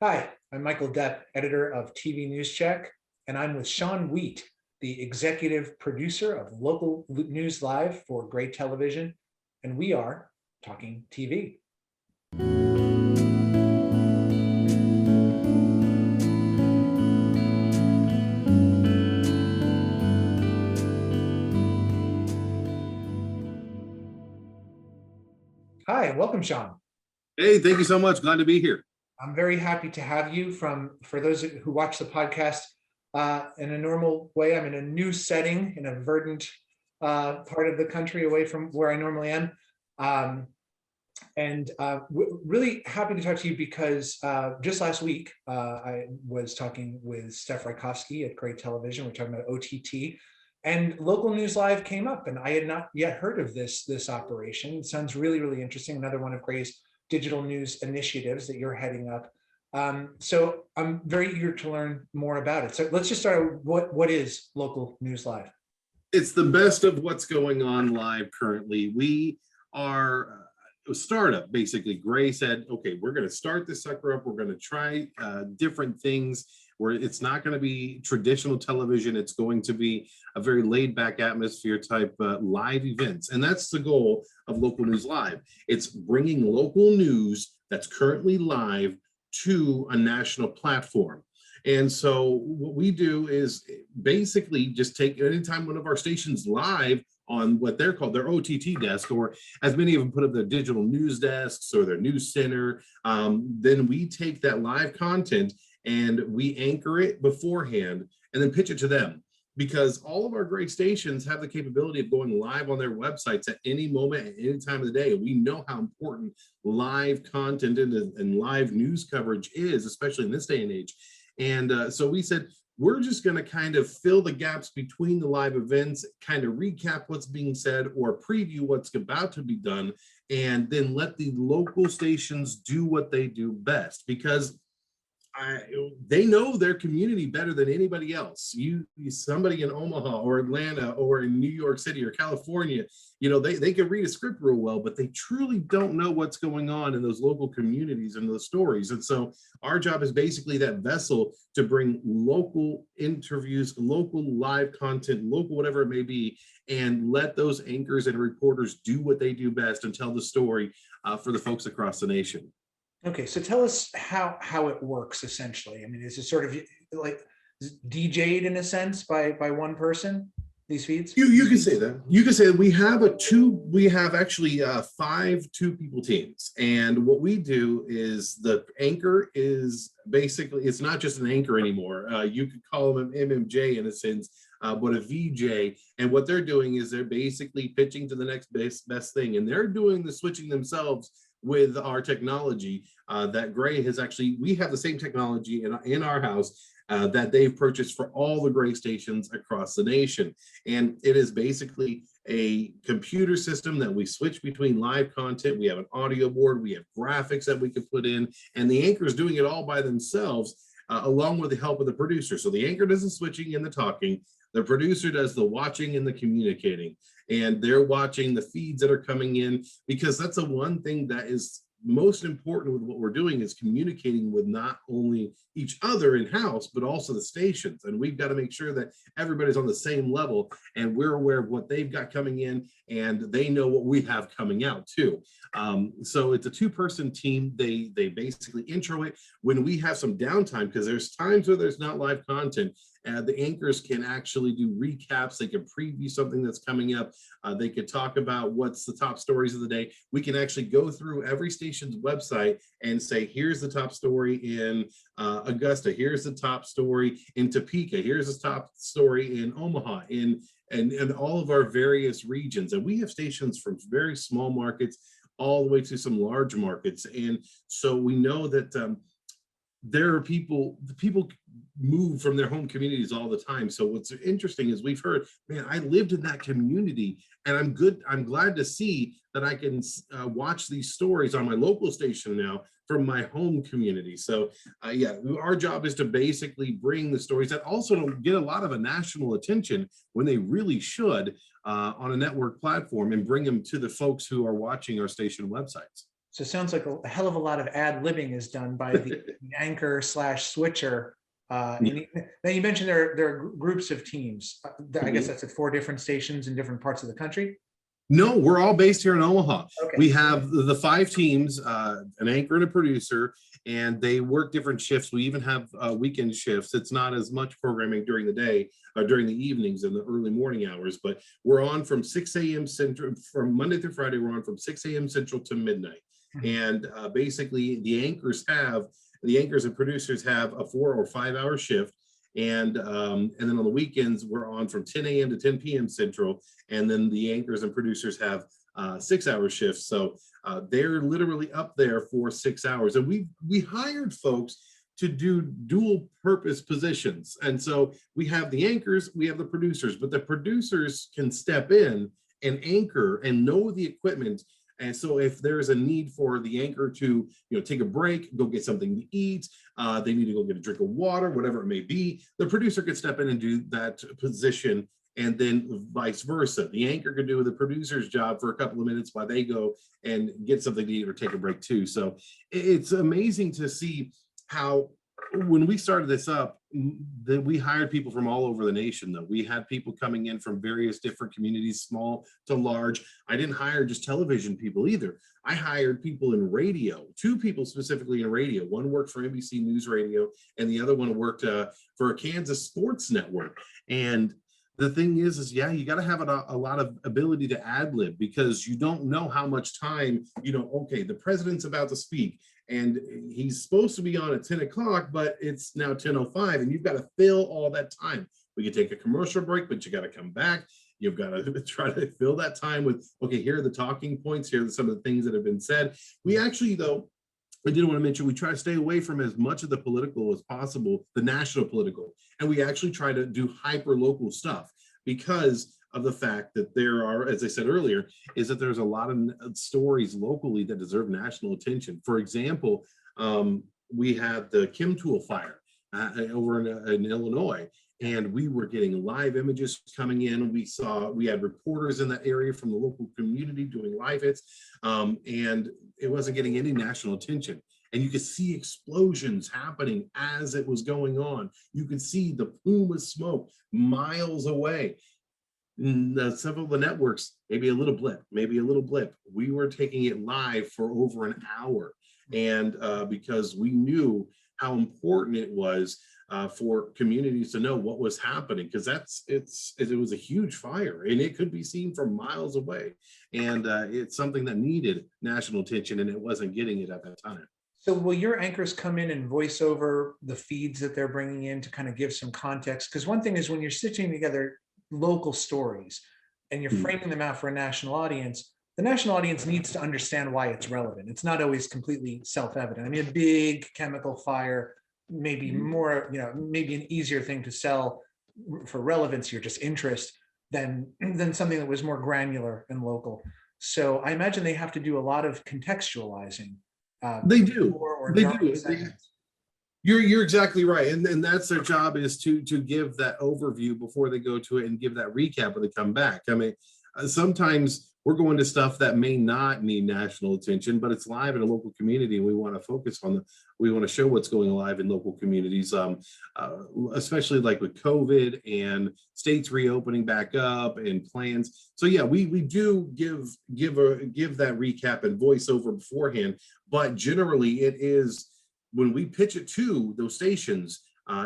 Hi, I'm Michael Depp, editor of TVNewsCheck, and I'm with Shawn Wheat, the executive producer of Local News Live for Gray Television, and we are talking TV. Hi, welcome, Shawn. Hey, thank you so much. Glad to be here. I'm very happy to have you. For those who watch the podcast in a normal way, I'm in a new setting in a verdant part of the country away from where I normally am. And really happy to talk to you because just last week, I was talking with Steph Rykovsky at Gray Television. We're talking about OTT. And Local News Live came up, and I had not yet heard of this operation. It sounds really, really interesting. Another one of Gray's digital news initiatives that you're heading up. So I'm very eager to learn more about it. So let's just start. What is Local News Live? It's the best of what's going on live currently. We are a startup, basically. Gray said, okay, we're going to start this sucker up. We're going to try different things where it's not going to be traditional television. It's going to be a very laid back atmosphere type live events. And that's the goal of Local News Live. It's bringing local news that's currently live to a national platform. And so what we do is basically just take anytime one of our stations live on what they're called their OTT desk, or as many of them put up their digital news desks or their news center, then we take that live content and we anchor it beforehand and then pitch it to them. Because all of our great stations have the capability of going live on their websites at any moment, at any time of the day. We know how important live content and live news coverage is, especially in this day and age. And so we said, we're just going to kind of fill the gaps between the live events, kind of recap what's being said or preview what's about to be done, and then let the local stations do what they do best. Because they know their community better than anybody else. Somebody in Omaha or Atlanta or in New York City or California, they can read a script real well, but they truly don't know what's going on in those local communities and those stories. And so our job is basically that vessel to bring local interviews, local live content, local whatever it may be, and let those anchors and reporters do what they do best and tell the story for the folks across the nation. Okay, so tell us how it works essentially. I mean, is it sort of like DJ'd in a sense by one person, these feeds? You can say that. You can say that we have actually 5 2-people teams. And what we do is the anchor is basically, it's not just an anchor anymore. You could call them an MMJ in a sense, but a VJ. And what they're doing is they're basically pitching to the next best thing. And they're doing the switching themselves with our technology that Gray has actually, we have the same technology in our house that they've purchased for all the Gray stations across the nation. And it is basically a computer system that we switch between live content. We have an audio board, we have graphics that we can put in, and the anchor is doing it all by themselves along with the help of the producer. So the anchor does the switching and the talking. The producer does the watching and the communicating, and they're watching the feeds that are coming in, because that's the one thing that is most important with what we're doing is communicating with not only each other in-house, but also the stations. And we've got to make sure that everybody's on the same level and we're aware of what they've got coming in and they know what we have coming out too. So it's a 2-person team. They basically intro it when we have some downtime, because there's times where there's not live content. The anchors can actually do recaps. They can preview something that's coming up. They could talk about what's the top stories of the day. We can actually go through every station's website and say, here's the top story in Augusta. Here's the top story in Topeka. Here's the top story in Omaha, and all of our various regions. And we have stations from very small markets all the way to some large markets. And so we know that there are people move from their home communities all the time. So what's interesting is we've heard, man, I lived in that community and I'm glad to see that I can watch these stories on my local station now from my home community. So yeah, our job is to basically bring the stories that also don't get a lot of a national attention when they really should on a network platform, and bring them to the folks who are watching our station websites. So it sounds like a hell of a lot of ad libbing is done by the anchor slash switcher. And now you mentioned there are groups of teams. I guess Mhm. that's at 4 different stations in different parts of the country. No, we're all based here in Omaha. Okay. We have the 5 teams, an anchor and a producer, and they work different shifts. We even have weekend shifts. It's not as much programming during the day, during the evenings and the early morning hours, but we're on from 6 a.m. Central, from Monday through Friday, we're on from 6 a.m. Central to midnight. And basically the anchors and producers have a 4 or 5 hour shift. And then on the weekends, we're on from 10 a.m. to 10 p.m. Central. And then the anchors and producers have 6 hour shifts. So they're literally up there for 6 hours. And we hired folks to do dual purpose positions. And so we have the anchors, we have the producers, but the producers can step in and anchor and know the equipment. And so if there's a need for the anchor to, take a break, go get something to eat, they need to go get a drink of water, whatever it may be, the producer could step in and do that position, and then vice versa. The anchor could do the producer's job for a couple of minutes while they go and get something to eat or take a break too. So it's amazing to see how, when we started this up, that we hired people from all over the nation. Though we had people coming in from various different communities, small to large. I didn't hire just television people either. I hired people in radio, 2 people specifically in radio. One worked for NBC News Radio, and the other one worked for a Kansas sports network. And the thing is yeah, you got to have a lot of ability to ad lib, because you don't know how much time, okay, the president's about to speak and he's supposed to be on at 10 o'clock, but it's now 10:05, and you've got to fill all that time. We could take a commercial break, but you got to come back. You've got to try to fill that time with, okay, here are the talking points. Here are some of the things that have been said. We actually, though, I did want to mention, we try to stay away from as much of the political as possible, the national political, and we actually try to do hyper local stuff, because of the fact that there are, as I said earlier, is that there's a lot of stories locally that deserve national attention. For example, we had the Kim Tool fire over in Illinois, and we were getting live images coming in. We had reporters in that area from the local community doing live hits, and it wasn't getting any national attention. And you could see explosions happening as it was going on. You could see the plume of smoke miles away. Several of the networks, maybe a little blip. We were taking it live for over an hour, and because we knew how important it was for communities to know what was happening, because it was a huge fire, and it could be seen from miles away, and it's something that needed national attention, and it wasn't getting it at that time. So will your anchors come in and voice over the feeds that they're bringing in to kind of give some context? Because one thing is, when you're stitching together local stories and you're framing them out for a national audience, the national audience needs to understand why it's relevant. It's not always completely self-evident. I mean, a big chemical fire may be more, maybe an easier thing to sell for relevancy or just interest than something that was more granular and local. So I imagine they have to do a lot of contextualizing. They do. They do. Segments. You're exactly right, and that's their job, is to give that overview before they go to it and give that recap when they come back. I mean, sometimes we're going to stuff that may not need national attention, but it's live in a local community, and we want to focus on we want to show what's going live in local communities, especially like with COVID and states reopening back up and plans. So yeah, we do give that recap and voiceover beforehand, but generally it is when we pitch it to those stations,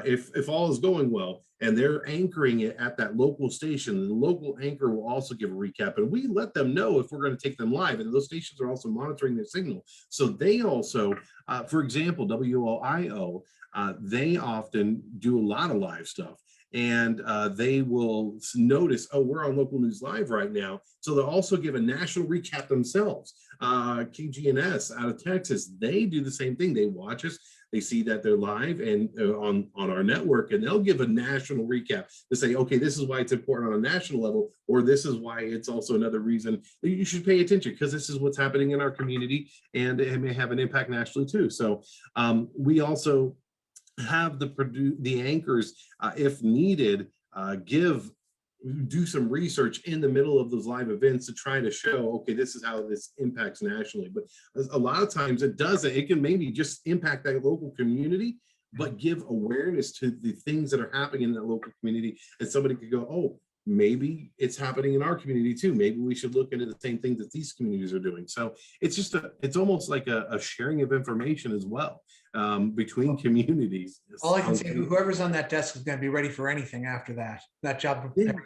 if all is going well and they're anchoring it at that local station, the local anchor will also give a recap, and we let them know if we're going to take them live, and those stations are also monitoring their signal. So they also, for example, WOIO, they often do a lot of live stuff, and they will notice, oh, we're on local news live right now. So they'll also give a national recap themselves. KGNS out of Texas, they do the same thing. They watch us, they see that they're live and on our network, and they'll give a national recap to say, okay, this is why it's important on a national level, or this is why it's also another reason that you should pay attention, because this is what's happening in our community, and it may have an impact nationally too. So we also have the anchors, if needed, give do some research in the middle of those live events to try to show, okay, this is how this impacts nationally. But a lot of times it doesn't. It can maybe just impact that local community, but give awareness to the things that are happening in that local community. And somebody could go, oh, maybe it's happening in our community too. Maybe we should look into the same things that these communities are doing. So it's just it's almost like a sharing of information as well, between communities. All I can say, whoever's on that desk is going to be ready for anything after that job preparing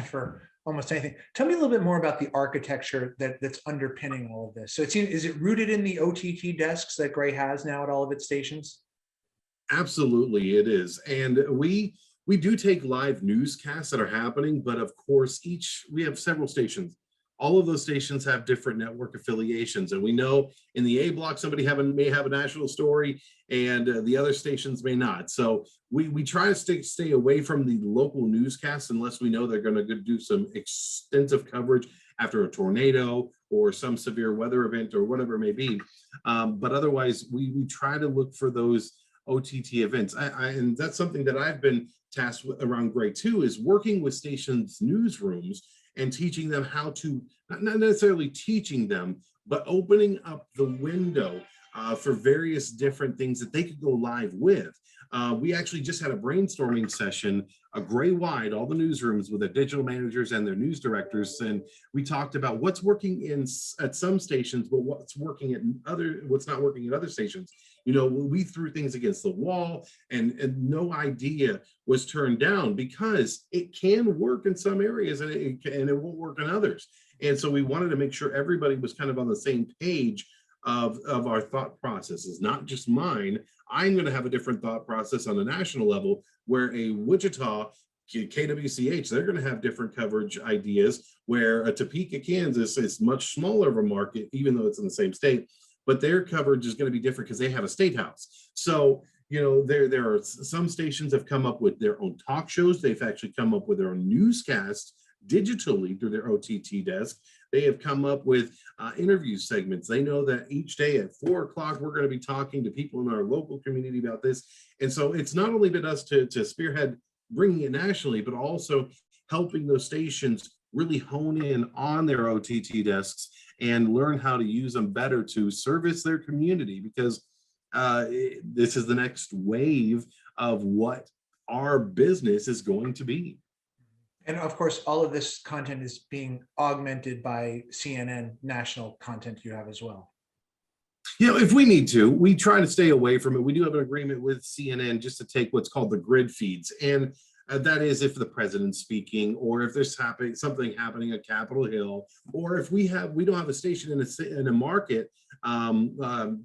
for almost anything. Tell me a little bit more about the architecture that's underpinning all of this. So is it rooted in the OTT desks that Gray has now at all of its stations? Absolutely, it is. And we do take live newscasts that are happening, but of course, we have several stations. All of those stations have different network affiliations, and we know in the A block somebody may have a national story, and the other stations may not. So we try to stay away from the local newscasts unless we know they're going to do some extensive coverage after a tornado or some severe weather event or whatever it may be. But otherwise, we try to look for those OTT events. And that's something that I've been tasked with around Gray too, is working with stations' newsrooms and teaching them how to, not necessarily teaching them, but opening up the window for various different things that they could go live with. We actually just had a brainstorming session, a Gray-wide, all the newsrooms with their digital managers and their news directors, and we talked about what's working at some stations, but what's not working at other stations. You know, we threw things against the wall, and no idea was turned down because it can work in some areas and it won't work in others. And so we wanted to make sure everybody was kind of on the same page of our thought processes, not just mine. I'm going to have a different thought process on a national level, where a Wichita KWCH, they're going to have different coverage ideas, where a Topeka, Kansas is much smaller of a market, even though it's in the same state, but their coverage is going to be different because they have a state house. So, you know, there are some stations have come up with their own talk shows. They've actually come up with their own newscasts digitally through their OTT desk. They have come up with interview segments. They know that each day at 4 o'clock, we're going to be talking to people in our local community about this. And so it's not only been us to spearhead bringing it nationally, but also helping those stations really hone in on their OTT desks and learn how to use them better to service their community, because this is the next wave of what our business is going to be. And of course, all of this content is being augmented by CNN national content you have as well. You know, if we need to, we try to stay away from it. We do have an agreement with CNN just to take what's called the grid feeds. And that is if the president's speaking, or if there's something happening at Capitol Hill, or if we don't have a station in a market,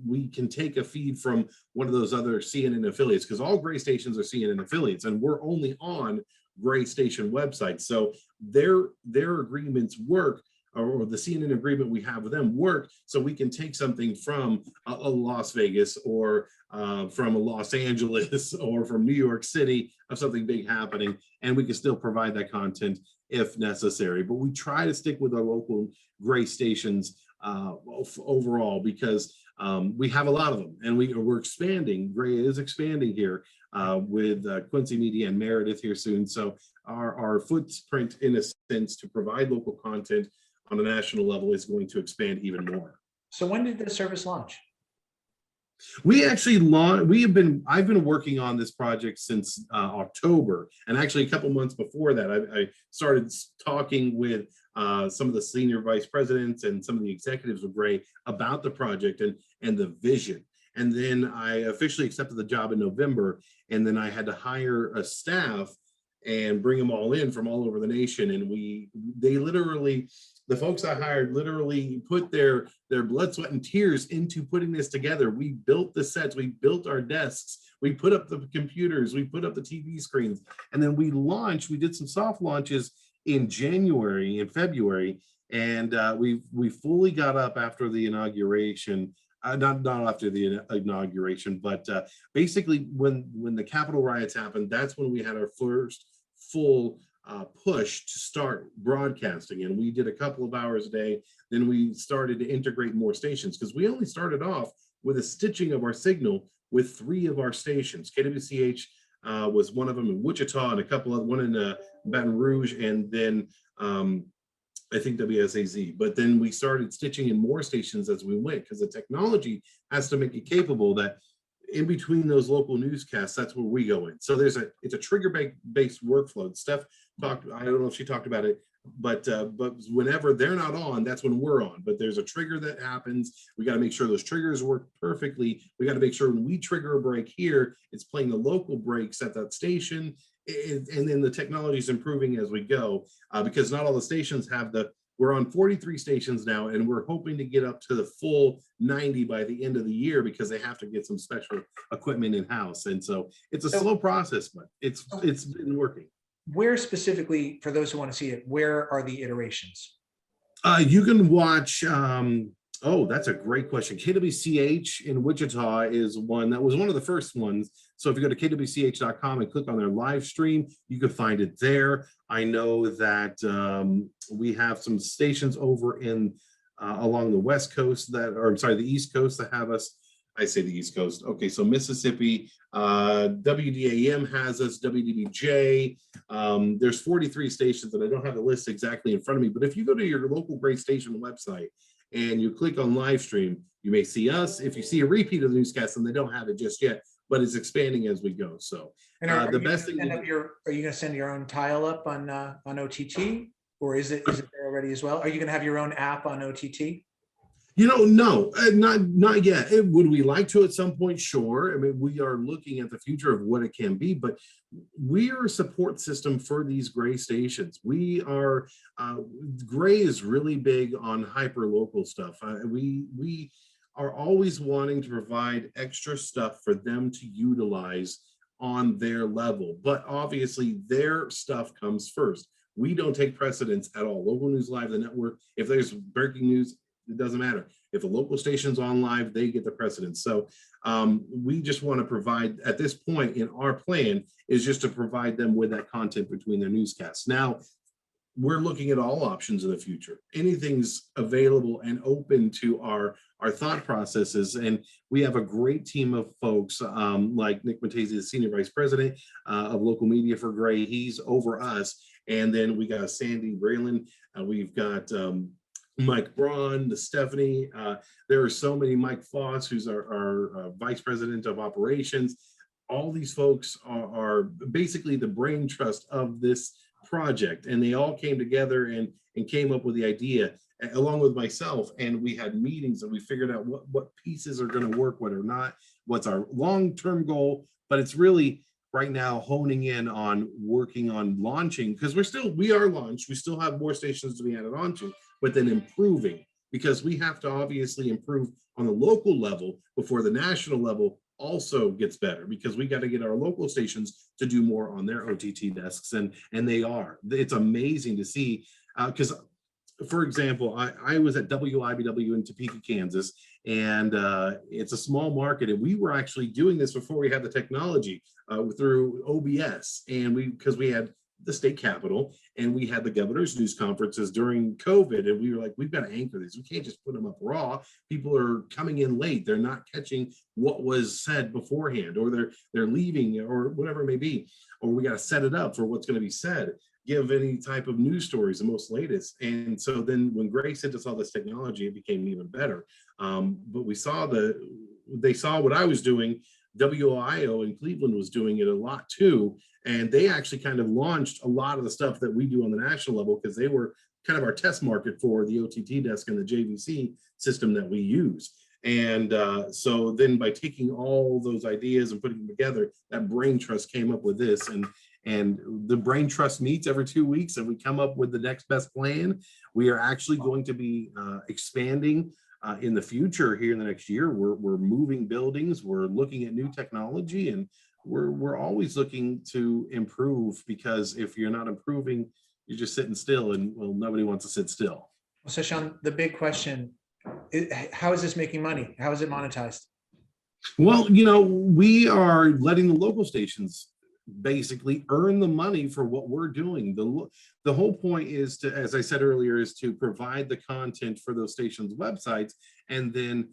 we can take a feed from one of those other CNN affiliates, because all Gray stations are CNN affiliates, and we're only on Gray station websites. So their agreements work, or the CNN agreement we have with them work, so we can take something from a Las Vegas, or from a Los Angeles, or from New York City, of something big happening, and we can still provide that content if necessary. But we try to stick with our local Gray stations overall, because we have a lot of them, and we're expanding. Gray is expanding here with Quincy Media and Meredith here soon. So our footprint, in a sense, to provide local content on a national level is going to expand even more. So when did the service launch? We actually I've been working on this project since October, and actually a couple months before that, I started talking with some of the senior vice presidents and some of the executives of Gray about the project and the vision. And then I officially accepted the job in November, and then I had to hire a staff and bring them all in from all over the nation. And the folks I hired literally put their blood, sweat, and tears into putting this together. We built the sets, we built our desks, we put up the computers, we put up the TV screens, and then we did some soft launches in January and February, and we fully got up after the inauguration. Not after the inauguration, but basically when the Capitol riots happened, that's when we had our first full push to start broadcasting. And we did a couple of hours a day. Then we started to integrate more stations, because we only started off with a stitching of our signal with 3 of our stations, KWCH, was one of them in Wichita, and a couple of one in Baton Rouge, and then I think WSAZ. But then we started stitching in more stations as we went, because the technology has to make it capable that in between those local newscasts, that's where we go in. So it's a trigger based workflow. Steph talked, I don't know if she talked about it, but whenever they're not on, that's when we're on. But there's a trigger that happens. We got to make sure those triggers work perfectly. We got to make sure when we trigger a break here, it's playing the local breaks at that station. And then the technology is improving as we go, because not all the stations have we're on 43 stations now, and we're hoping to get up to the full 90 by the end of the year, because they have to get some special equipment in house. And so it's a slow process, but it's been working. Where specifically, for those who want to see it, where are the iterations? You can watch, that's a great question. KWCH in Wichita is one that was one of the first ones. So if you go to kwch.com and click on their live stream, you can find it there. I know that we have some stations over in along the West Coast the East Coast that have us. I say the East Coast. Okay, so Mississippi, WDAM has us, WDBJ. There's 43 stations, and I don't have the list exactly in front of me, but if you go to your local Gray Station website and you click on live stream, you may see us. If you see a repeat of the newscast, and they don't have it just yet, but it's expanding as we go. So the best thing. Are you going to send your own tile up on OTT, or is it there already as well? Are you going to have your own app on OTT? No, not yet. Would we like to at some point? Sure. I mean, we are looking at the future of what it can be, but we are a support system for these Gray stations. We are, Gray is really big on hyper local stuff. We are always wanting to provide extra stuff for them to utilize on their level, but obviously their stuff comes first. We don't take precedence at all. Local News Live, the network, if there's breaking news, it doesn't matter. If a local station's on live, they get the precedence. So we just want to provide, at this point in our plan, is just to provide them with that content between their newscasts. Now, we're looking at all options in the future. Anything's available and open to our thought processes. And we have a great team of folks like Nick Matese, the Senior Vice President of Local Media for Gray. He's over us. And then we got Sandy Braylon. We've got Mike Braun, Stephanie. There are so many. Mike Foss, who's our Vice President of Operations. All these folks are basically the brain trust of this project, and they all came together and came up with the idea along with myself. And we had meetings, and we figured out what pieces are going to work, what are not, what's our long-term goal. But it's really right now honing in on working on launching, because we are launched. We still have more stations to be added onto, but then improving, because we have to obviously improve on the local level before the national level also gets better, because we got to get our local stations to do more on their OTT desks, and they are. It's amazing to see, because for example, I was at WIBW in Topeka, Kansas, and it's a small market, and we were actually doing this before we had the technology through OBS, and because we had the state capitol, and we had the governor's news conferences during COVID, and we were like, we've got to anchor these. We can't just put them up raw. People are coming in late. They're not catching what was said beforehand, or they're leaving, or whatever it may be, or we got to set it up for what's going to be said, give any type of news stories, the most latest. And so then when Gray sent us all this technology, it became even better. But they saw what I was doing. WIO in Cleveland was doing it a lot too. And they actually kind of launched a lot of the stuff that we do on the national level, because they were kind of our test market for the OTT desk and the JVC system that we use. And so then by taking all those ideas and putting them together, that brain trust came up with this. And the brain trust meets every 2 weeks, and we come up with the next best plan. We are actually going to be expanding in the future here in the next year. We're moving buildings, we're looking at new technology, and we're always looking to improve, because if you're not improving, you're just sitting still, and well, nobody wants to sit still. So Shawn, the big question, how is this making money? How is it monetized? Well, we are letting the local stations basically earn the money for what we're doing. The whole point is to, as I said earlier, is to provide the content for those stations' websites, and then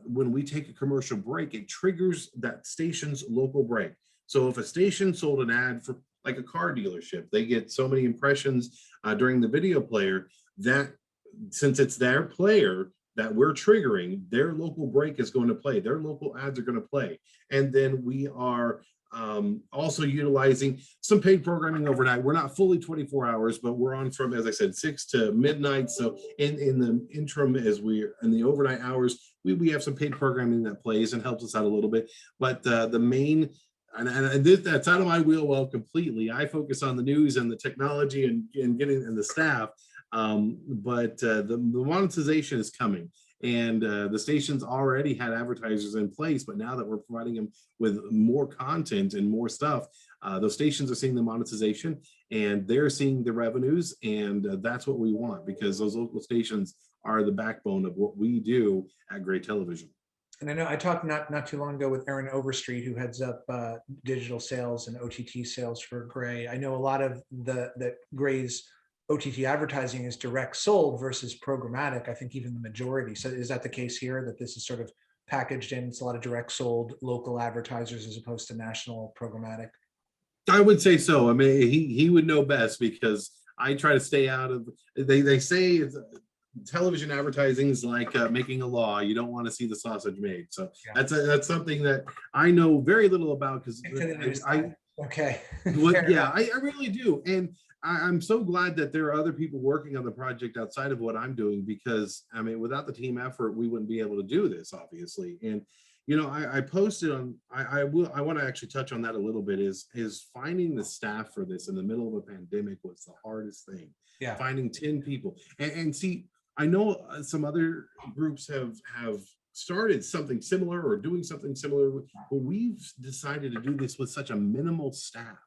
when we take a commercial break, it triggers that station's local break. So if a station sold an ad for like a car dealership, they get so many impressions during the video player that since it's their player that we're triggering, their local break is going to play, their local ads are going to play. And then we are also utilizing some paid programming overnight. We're not fully 24 hours, but we're on from, as I said, 6 to midnight. So in the interim, as we're in the overnight hours, we have some paid programming that plays and helps us out a little bit. But the main, and that's out of my wheel well completely. I focus on the news and the technology and getting and the staff. But the monetization is coming, and the stations already had advertisers in place, but now that we're providing them with more content and more stuff, those stations are seeing the monetization and they're seeing the revenues, and that's what we want, because those local stations are the backbone of what we do at Gray Television. And I know I talked not too long ago with Aaron Overstreet, who heads up digital sales and OTT sales for Gray. I know a lot of that Gray's OTT advertising is direct sold versus programmatic. I think even the majority. So is that the case here, that this is sort of packaged in? It's a lot of direct sold local advertisers as opposed to national programmatic? I would say so. I mean, he would know best, because I try to stay out of, they say television advertising is like making a law. You don't want to see the sausage made. So yeah, that's something that I know very little about, because okay. Yeah, I really do. And I'm so glad that there are other people working on the project outside of what I'm doing, because I mean, without the team effort, we wouldn't be able to do this, obviously. And you know, I posted on, I want to actually touch on that a little bit, is finding the staff for this in the middle of a pandemic was the hardest thing. Yeah. Finding 10 people. And see, I know some other groups have started something similar or doing something similar, but we've decided to do this with such a minimal staff.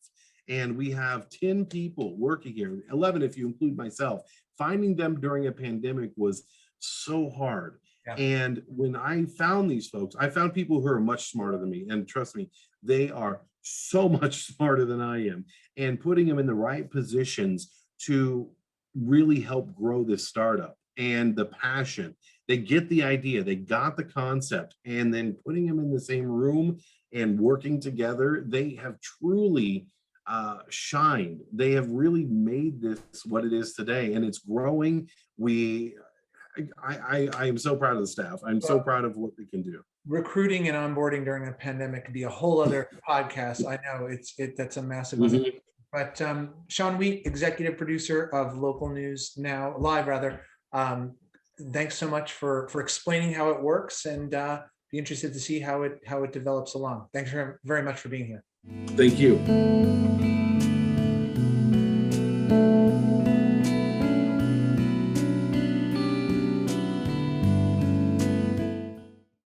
And we have 10 people working here, 11 if you include myself. Finding them during a pandemic was so hard. Yeah. And when I found these folks, I found people who are much smarter than me. And trust me, they are so much smarter than I am. And putting them in the right positions to really help grow this startup, and the passion. They get the idea, they got the concept, and then putting them in the same room and working together, they have truly shined. They have really made this what it is today, and it's growing. I am so proud of the staff. I'm so proud of what they can do. Recruiting and onboarding during a pandemic could be a whole other podcast. I know that's a massive. But Shawn Wheat, executive producer of Local News Now, Live rather. Thanks so much for explaining how it works, and be interested to see how it develops along. Thanks very much for being here. Thank you.